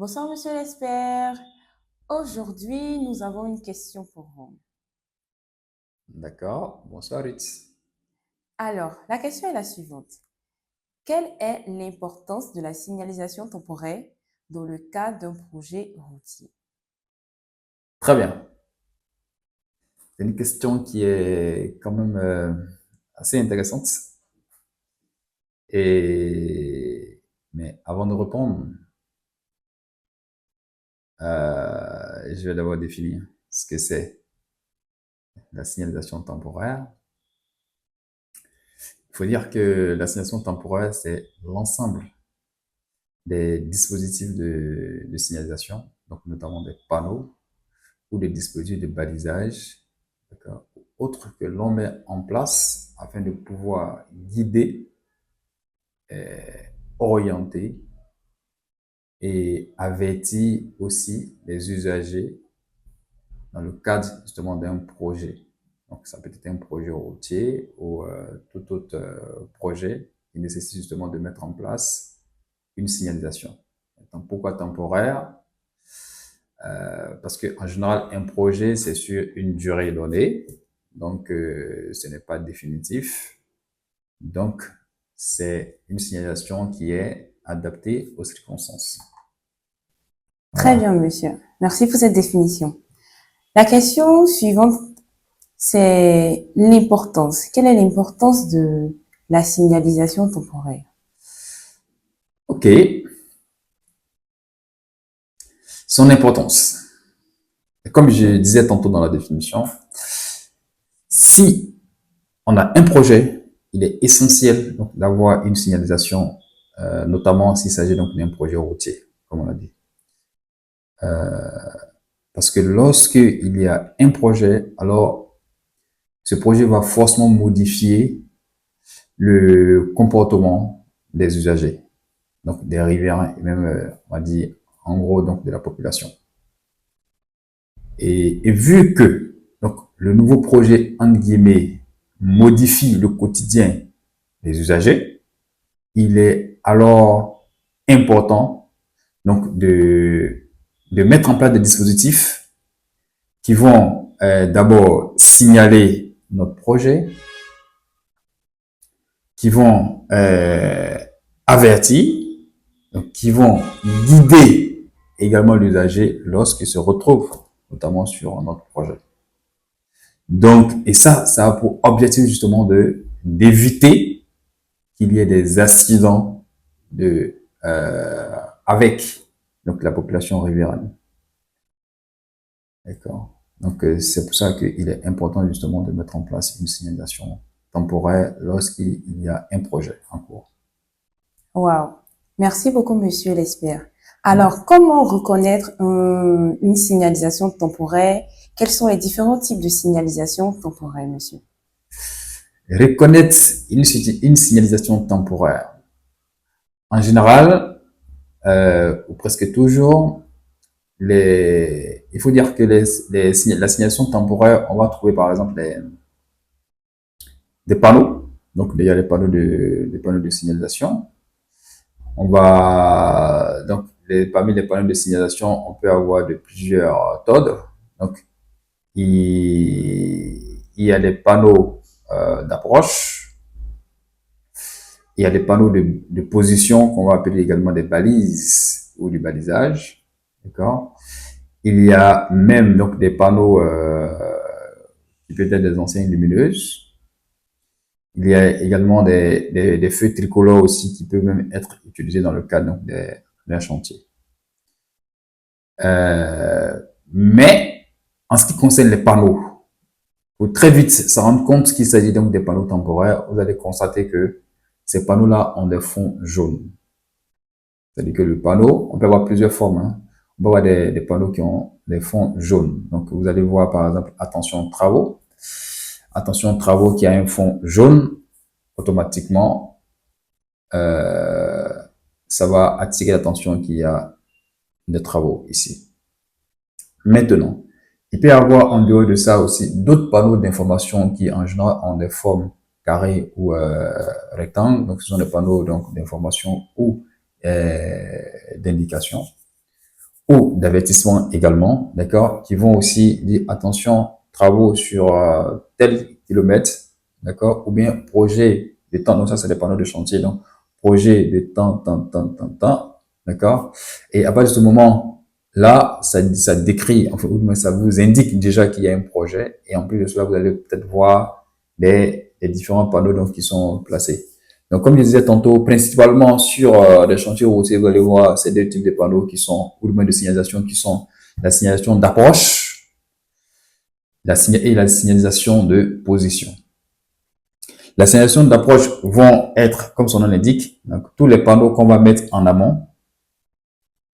Bonsoir, monsieur l'expert. Aujourd'hui, nous avons une question pour vous. D'accord. Bonsoir, Ruth. Alors, la question est la suivante. Quelle est l'importance de la signalisation temporaire dans le cadre d'un projet routier? Très bien. C'est une question qui est quand même assez intéressante. Mais avant de répondre, je vais d'abord définir ce que c'est la signalisation temporaire. Il faut dire que la signalisation temporaire, c'est l'ensemble des dispositifs de signalisation, donc notamment des panneaux ou des dispositifs de balisage, d'accord, autres que l'on met en place afin de pouvoir guider, orienter et avertir aussi les usagers dans le cadre justement d'un projet. Donc ça peut être un projet routier ou tout autre projet qui nécessite justement de mettre en place une signalisation. Donc, pourquoi temporaire? Parce qu'en général, un projet, c'est sur une durée donnée. Donc, ce n'est pas définitif. Donc, c'est une signalisation qui est adaptée aux circonstances. Très Voilà. bien, monsieur. Merci pour cette définition. La question suivante, c'est l'importance. Quelle est l'importance de la signalisation temporaire? OK. Son importance. Comme je disais tantôt dans la définition, si on a un projet, il est essentiel donc d'avoir une signalisation, notamment s'il s'agit donc d'un projet routier, comme on l'a dit. Parce que lorsque il y a un projet, alors ce projet va forcément modifier le comportement des usagers, donc des riverains et même, on va dire, en gros, donc de la population. Et vu que donc le nouveau projet, entre guillemets, modifie le quotidien des usagers, il est alors important donc de mettre en place des dispositifs qui vont d'abord signaler notre projet, qui vont avertir, donc qui vont guider également l'usager lorsqu'il se retrouve notamment sur notre projet. Donc, et ça a pour objectif justement d'éviter qu'il y ait des accidents avec donc la population riveraine. D'accord. Donc, c'est pour ça qu'il est important justement de mettre en place une signalisation temporaire lorsqu'il y a un projet en cours. Waouh. Merci beaucoup, monsieur l'expert. Alors, comment reconnaître une signalisation temporaire? Quels sont les différents types de signalisation temporaire, monsieur? Reconnaître une signalisation temporaire. En général, ou presque toujours, il faut dire que la signalisation temporaire, on va trouver par exemple des panneaux. Donc, il y a des panneaux de signalisation. On va, donc, parmi les panneaux de signalisation, on peut avoir de plusieurs ordres. Donc, il y a des panneaux d'approche, il y a des panneaux de position qu'on va appeler également des balises ou du balisage. D'accord? Il y a même donc des panneaux qui peuvent être des enseignes lumineuses. Il y a également des feux tricolores aussi qui peuvent même être utilisés dans le cadre d'un chantier. Mais en ce qui concerne les panneaux, il faut très vite se rendre compte qu'il s'agit donc des panneaux temporaires. Vous allez constater que ces panneaux-là ont des fonds jaunes. C'est-à-dire que le panneau, on peut avoir plusieurs formes. Hein. On peut avoir des panneaux qui ont des fonds jaunes. Donc, vous allez voir, par exemple, attention travaux. Attention travaux qui a un fond jaune, automatiquement, ça va attirer l'attention qu'il y a des travaux ici. Maintenant, il peut y avoir en dehors de ça aussi d'autres panneaux d'information qui en général ont des formes carrées ou rectangles. Donc, ce sont des panneaux donc d'information ou d'indication. ou d'avertissement également, d'accord, qui vont aussi dire attention, travaux sur tel kilomètre, d'accord, ou bien projet de temps, donc ça c'est des panneaux de chantier, donc projet de temps, d'accord, et à partir de ce moment là, ça décrit, enfin, ou du moins ça vous indique déjà qu'il y a un projet, et en plus de cela, vous allez peut-être voir les différents panneaux donc qui sont placés. Donc, comme je disais tantôt, principalement sur des chantiers routiers, vous allez voir ces deux types de panneaux qui sont, ou du moins de signalisation, qui sont la signalisation d'approche et la signalisation de position. La signalisation d'approche vont être, comme son nom l'indique, donc tous les panneaux qu'on va mettre en amont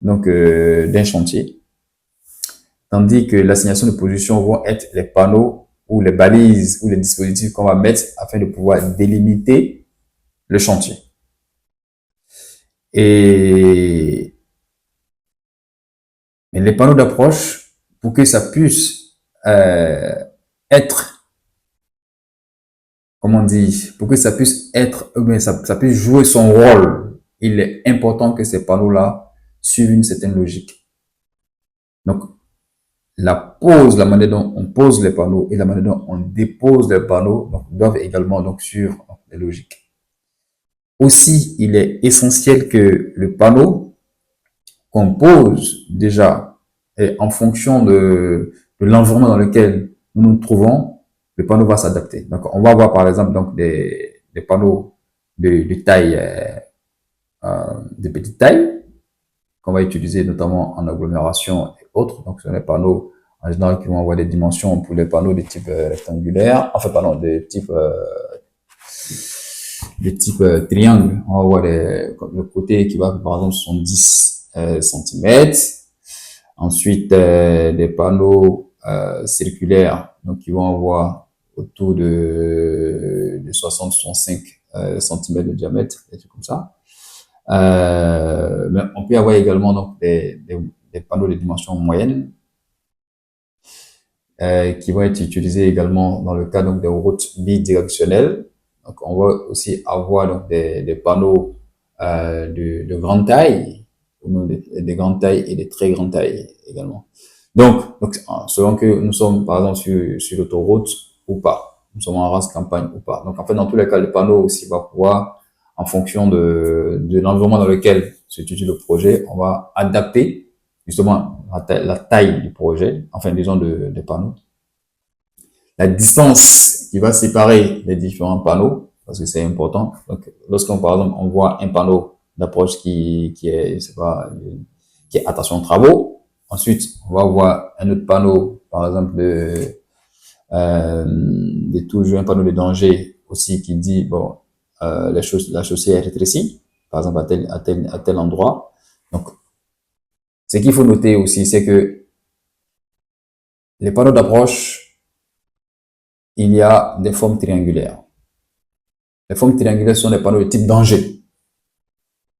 donc d'un chantier, tandis que la signalisation de position vont être les panneaux ou les balises ou les dispositifs qu'on va mettre afin de pouvoir délimiter le chantier. Et les panneaux d'approche, pour que ça puisse être, comment on dit, pour que ça puisse être, ça puisse jouer son rôle, il est important que ces panneaux-là suivent une certaine logique. Donc, la manière dont on pose les panneaux et la manière dont on dépose les panneaux donc, doivent également donc suivre les logiques. Aussi, il est essentiel que le panneau qu'on pose déjà et en fonction de l'environnement dans lequel nous nous trouvons, le panneau va s'adapter. Donc, on va avoir par exemple donc des panneaux de taille, de petite taille, qu'on va utiliser notamment en agglomération et autres. Donc, ce sont les panneaux en général qui vont avoir des dimensions pour les panneaux de type rectangulaire, enfin pardon, de type triangle. On va avoir le côté qui va par exemple 70 cm. Ensuite, des panneaux circulaires, donc qui vont avoir autour de 60-65 cm de diamètre, des trucs comme ça. Mais on peut avoir également donc des panneaux de dimension moyenne qui vont être utilisés également dans le cas donc des routes bidirectionnelles. Donc, on va aussi avoir donc des panneaux de grande taille, des grandes tailles et des très grandes tailles également. Donc, selon que nous sommes par exemple sur l'autoroute ou pas, nous sommes en race campagne ou pas. Donc, en fait, dans tous les cas, le panneau aussi va pouvoir, en fonction de l'environnement dans lequel se situe le projet, on va adapter justement la taille du projet, enfin disons des panneaux, la distance qui va séparer les différents panneaux, parce que c'est important. Donc, lorsqu'on, par exemple, on voit un panneau d'approche qui est, je sais pas, qui est attention travaux. Ensuite, on va voir un autre panneau, par exemple, toujours un panneau de danger aussi qui dit, bon, la chaussée est rétrécie, par exemple, à tel endroit. Donc, ce qu'il faut noter aussi, c'est que les panneaux d'approche, il y a des formes triangulaires. Les formes triangulaires sont des panneaux de type danger.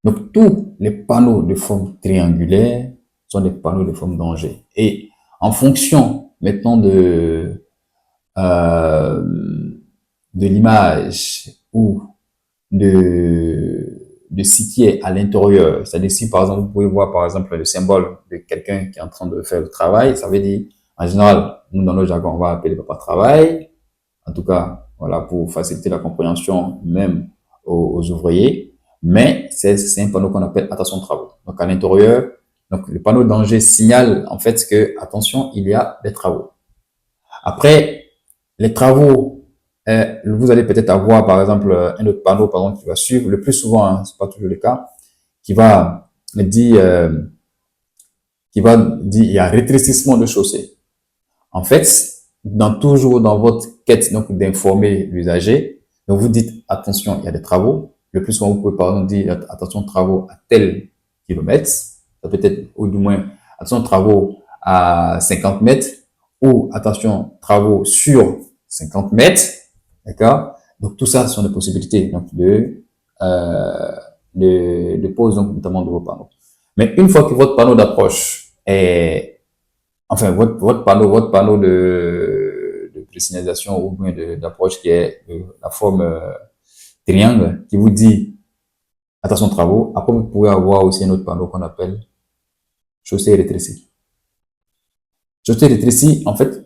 Donc, tous les panneaux de forme triangulaire sont des panneaux de forme danger. Et en fonction maintenant de l'image ou de ce qui est à l'intérieur, c'est-à-dire si par exemple vous pouvez voir par exemple le symbole de quelqu'un qui est en train de faire le travail, ça veut dire en général, nous dans notre jargon on va appeler papa travail, en tout cas voilà pour faciliter la compréhension même aux ouvriers, mais c'est un panneau qu'on appelle attention travaux. Donc à l'intérieur, donc le panneau danger signale en fait que attention, il y a des travaux. Après les travaux, vous allez peut-être avoir, par exemple, un autre panneau, par exemple, qui va suivre, le plus souvent, hein, c'est pas toujours le cas, qui va dire, il y a rétrécissement de chaussée. En fait, toujours dans votre quête, donc, d'informer l'usager, donc, vous dites, attention, il y a des travaux. Le plus souvent, vous pouvez, par exemple, dire, attention, travaux à tel kilomètre. Ça peut être, ou du moins, attention, travaux à 50 mètres, ou attention, travaux sur 50 mètres. D'accord? Donc, tout ça sont des possibilités, donc, de pose, donc, notamment de vos panneaux. Mais une fois que votre panneau d'approche est, enfin, votre panneau de signalisation ou bien d'approche qui est de la forme triangle, qui vous dit, attention travaux. Après, vous pouvez avoir aussi un autre panneau qu'on appelle chaussée rétrécie. Chaussée rétrécie, en fait,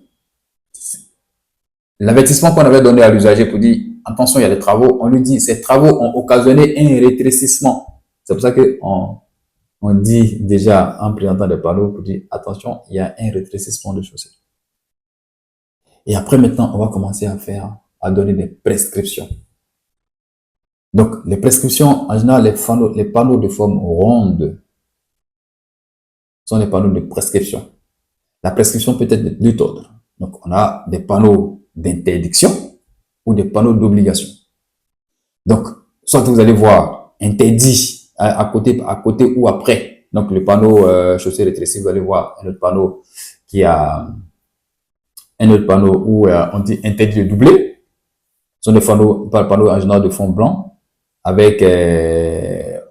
l'avertissement qu'on avait donné à l'usager pour dire, attention, il y a des travaux, on lui dit, ces travaux ont occasionné un rétrécissement. C'est pour ça on dit déjà en présentant des panneaux pour dire, attention, il y a un rétrécissement de chaussée. Et après, maintenant, on va commencer à donner des prescriptions. Donc, les prescriptions, en général, les panneaux de forme ronde sont les panneaux de prescription. La prescription peut être de deux ordres. Donc, on a des panneaux d'interdiction ou des panneaux d'obligation. Donc, soit vous allez voir interdit à côté ou après. Donc, le panneau chaussée rétrécie, vous allez voir un autre panneau où on dit interdit de doubler. Ce sont des panneaux en général de fond blanc avec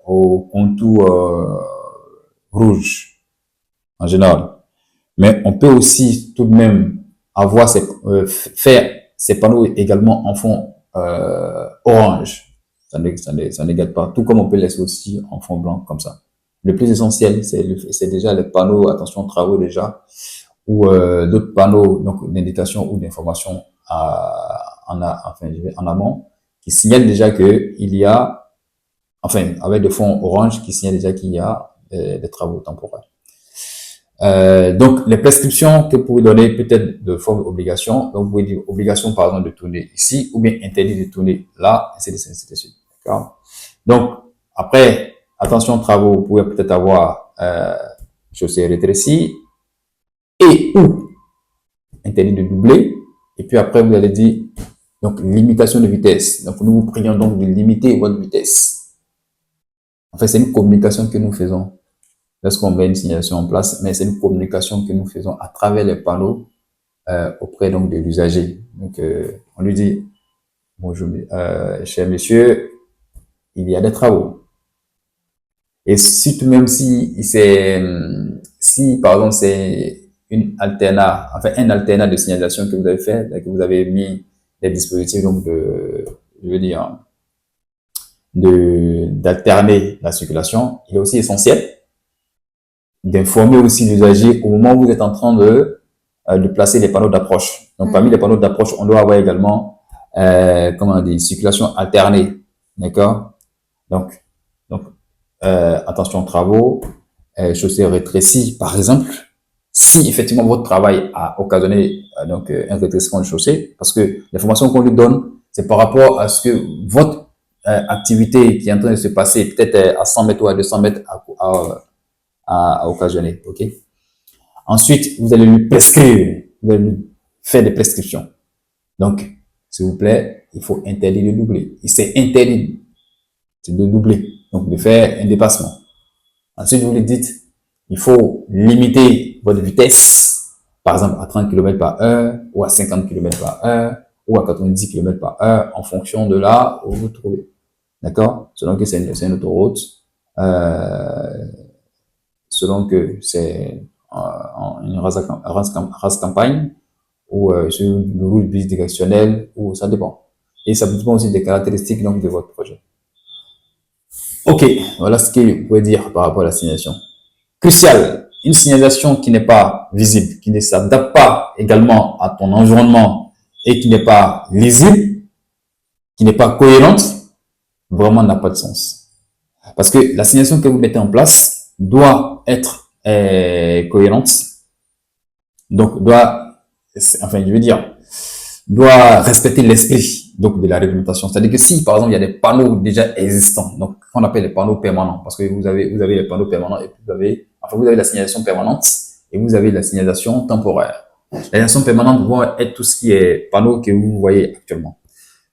au contour rouge en général. Mais on peut aussi tout de même faire ces panneaux également en fond orange. Ça n'égale pas. Tout comme on peut laisser aussi en fond blanc comme ça. Le plus essentiel, c'est déjà les panneaux, attention, travaux déjà, ou d'autres panneaux donc d'indication ou d'information en amont qui signalent déjà que il y a, enfin, avec des fonds orange qui signalent déjà qu'il y a des travaux temporaires. Donc, les prescriptions que vous pouvez donner peut-être de forme d'obligation. Donc, vous pouvez dire obligation, par exemple, de tourner ici ou bien interdit de tourner là, et c'est de suite. D'accord? Donc, après, attention travaux, vous pouvez peut-être avoir chaussée rétrécie et ou interdit de doubler. Et puis après, vous allez dire donc limitation de vitesse. Donc, nous vous prions donc de limiter votre vitesse. En fait, c'est une communication que nous faisons lorsqu'on met une signalisation en place, mais c'est une communication que nous faisons à travers les panneaux auprès donc de l'usager. Donc, on lui dit, bonjour, cher monsieur, il y a des travaux. Et si tout de même si par exemple c'est un alternat de signalisation que vous avez fait, que vous avez mis des dispositifs donc d'alterner la circulation, il est aussi essentiel d'informer aussi l'usager au moment où vous êtes en train de placer les panneaux d'approche. Donc, parmi les panneaux d'approche, on doit avoir également, circulation alternée. D'accord? Donc, attention travaux, chaussée rétrécie, par exemple. Si effectivement votre travail a occasionné un rétrécissement de chaussée, parce que l'information qu'on lui donne, c'est par rapport à ce que votre activité qui est en train de se passer, peut-être à 100 mètres ou à 200 mètres à occasionner. Ok. Ensuite, vous allez lui prescrire, vous allez lui faire des prescriptions. Donc, s'il vous plaît, il faut interdire de doubler. Il s'est interdit de doubler, donc de faire un dépassement. Ensuite, vous lui dites, il faut limiter votre vitesse, par exemple à 30 km par heure, ou à 50 km par heure, ou à 90 km par heure, en fonction de là où vous vous trouvez. D'accord? Selon que c'est une autoroute, selon que c'est une race campagne ou sur une route bidirectionnelle, ou ça dépend. Et ça dépend aussi des caractéristiques donc, de votre projet. Ok, voilà ce que vous pouvez dire par rapport à la signalisation. Crucial, une signalisation qui n'est pas visible, qui ne s'adapte pas également à ton environnement et qui n'est pas lisible, qui n'est pas cohérente, vraiment n'a pas de sens. Parce que la signalisation que vous mettez en place doit être cohérente, donc doit respecter l'esprit donc de la réglementation. C'est-à-dire que si, par exemple, il y a des panneaux déjà existants, donc qu'on appelle les panneaux permanents, parce que vous avez les panneaux permanents et puis vous avez la signalisation permanente et vous avez la signalisation temporaire. La signalisation permanente va être tout ce qui est panneaux que vous voyez actuellement.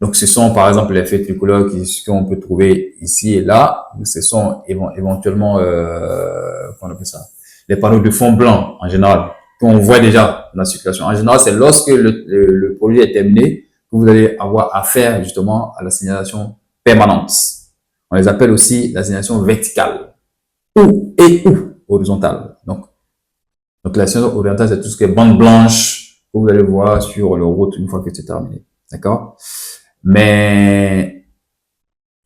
Donc, ce sont, par exemple, les effets tricolores qu'on peut trouver ici et là. Ce sont éventuellement, comment on appelle ça? Les panneaux de fond blanc, en général, qu'on voit déjà dans la circulation. En général, c'est lorsque le projet est terminé que vous allez avoir affaire, justement, à la signalisation permanente. On les appelle aussi la signalisation verticale ou horizontale. Donc la signalisation horizontale, c'est tout ce qui est bande blanche que vous allez voir sur la route une fois que c'est terminé. D'accord? Mais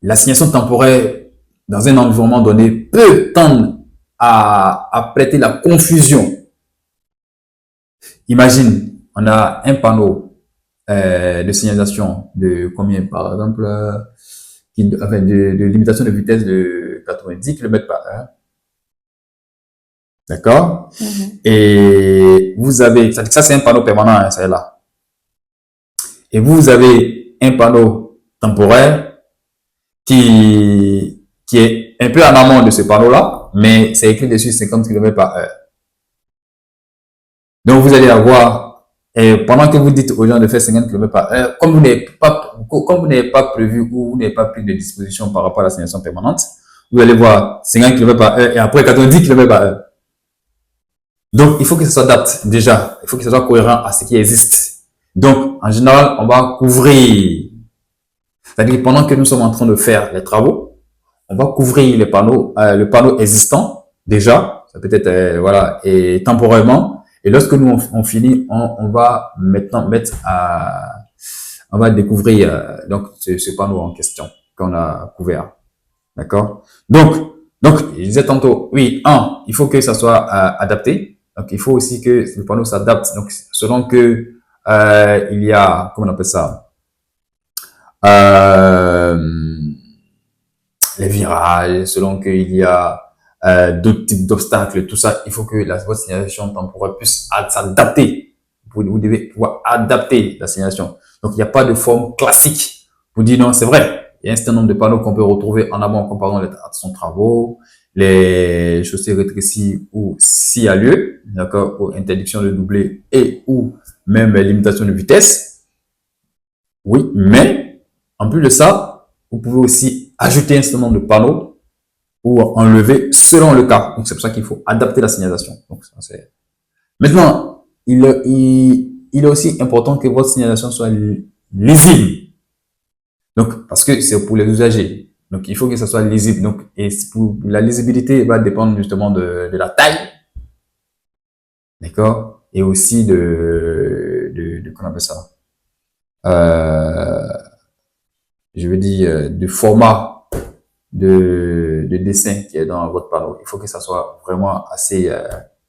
l'assignation temporaire dans un environnement donné peut tendre à prêter la confusion. Imagine, on a un panneau de signalisation de combien, par exemple, enfin, de limitation de vitesse de 90 km par heure. D'accord? Et vous avez, ça c'est un panneau permanent, hein, ça est là. Et vous avez un panneau temporaire qui est un peu en amont de ce panneau-là, mais c'est écrit dessus 50 km par heure. Donc vous allez avoir, et pendant que vous dites aux gens de faire 50 km par heure, comme vous n'avez pas prévu ou vous n'avez pas pris de disposition par rapport à la signalisation permanente, vous allez voir 50 km par heure et après 90 km par heure. Donc, il faut que ça s'adapte déjà. Il faut que ça soit cohérent à ce qui existe. Donc, en général, on va couvrir. C'est-à-dire, pendant que nous sommes en train de faire les travaux, on va couvrir les panneaux, le panneau existant déjà. Ça peut être, voilà, et temporairement. Et lorsque nous on finit, on va maintenant on va découvrir donc ce panneau en question qu'on a couvert. D'accord? Donc, je disais tantôt, oui, il faut que ça soit adapté. Donc, il faut aussi que le panneau s'adapte. Donc, selon que il y a, comment on appelle ça, euh, les virages, selon qu'il y a d'autres types d'obstacles, tout ça, il faut que votre signalisation temporaire puisse s'adapter. Vous devez pouvoir adapter la signalisation. Donc, il n'y a pas de forme classique. Vous dites non, c'est vrai. Il y a un certain nombre de panneaux qu'on peut retrouver en amont en comparant les attentions de travaux, les chaussées rétrécies ou s'il y a lieu, d'accord, ou interdiction de doubler et ou même limitation de vitesse. Oui, mais en plus de ça, vous pouvez aussi ajouter un certain nombre de panneaux ou enlever selon le cas. Donc c'est pour ça qu'il faut adapter la signalisation. Donc ça c'est. Maintenant, il est aussi important que votre signalisation soit lisible. Donc, parce que c'est pour les usagers. Donc, il faut que ça soit lisible. Donc, et pour la lisibilité va dépendre justement de la taille. D'accord? Et aussi comment on appelle ça? Euh, je veux dire, du format de dessin qui est dans votre panneau. Il faut que ça soit vraiment assez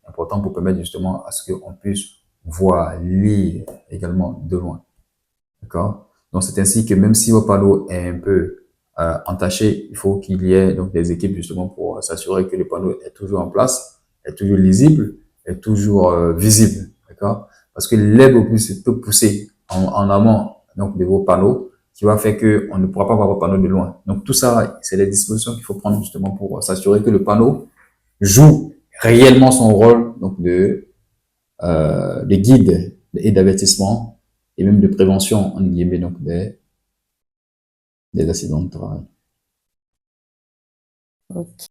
important pour permettre justement à ce qu'on puisse voir, lire également de loin. D'accord? Donc, c'est ainsi que même si votre panneau est un peu entaché, il faut qu'il y ait donc des équipes justement pour s'assurer que le panneau est toujours en place, est toujours lisible, est toujours visible. D'accord? Parce que l'aide au plus peut pousser en amont donc de vos panneaux qui va faire que on ne pourra pas voir vos panneaux de loin. Donc tout ça, c'est les dispositions qu'il faut prendre justement pour s'assurer que le panneau joue réellement son rôle donc de guide et d'avertissement et même de prévention en guillemets donc des accidents de travail. Ok.